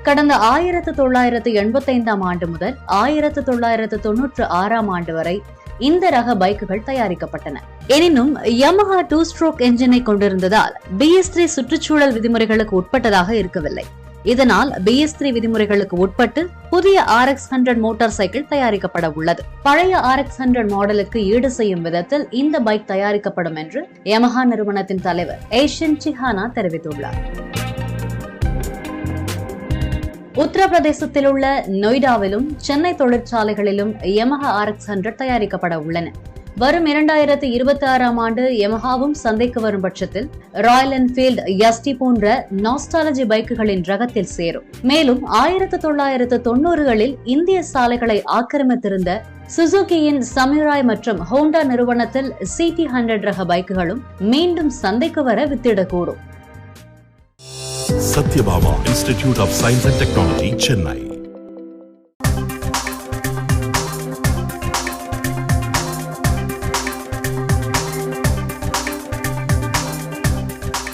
கடந்த 1985 ஆண்டு முதல் 1996 ஆண்டு வரை இந்த ரக பைக்குகள் தயாரிக்கப்பட்டன. எனினும் Yamaha 2-stroke என்ஜினை கொண்டிருந்ததால் BS3 சுற்றுச்சூழல் விதிமுறைகளுக்கு உட்பட்டதாக இருக்கவில்லை. இதனால் BS3 விதிமுறைகளுக்கு உட்பட்டு புதிய RX100 மோட்டார் சைக்கிள் தயாரிக்கப்பட உள்ளது. பழைய RX100 மாடலுக்கு ஈடு செய்யும் விதத்தில் இந்த பைக் தயாரிக்கப்படும் என்று Yamaha நிறுவனத்தின் தலைவர் ஏஷியன் சிஹானா தெரிவித்துள்ளார். உத்தரப்பிரதேசத்தில் உள்ள நொய்டாவிலும் சென்னை தொழிற்சாலைகளிலும் Yamaha Rx100 தயாரிக்கப்பட உள்ளன. வரும் 2026 ஆண்டு Yamahaவும் சந்தைக்கு வரும் பட்சத்தில் ராயல் என்ஃபீல்ட் எஸ்டி போன்ற நாஸ்டாலஜி பைக்குகளின் ரகத்தில் சேரும். மேலும் 1990களில் இந்திய சாலைகளை ஆக்கிரமித்திருந்த சுசுகியின் சமுராய் மற்றும் ஹோண்டா நிறுவனத்தில் CT100 ரக பைக்குகளும் மீண்டும் சந்தைக்கு வர வித்திடக்கூடும். Satyabama Institute of Science and Technology, Chennai.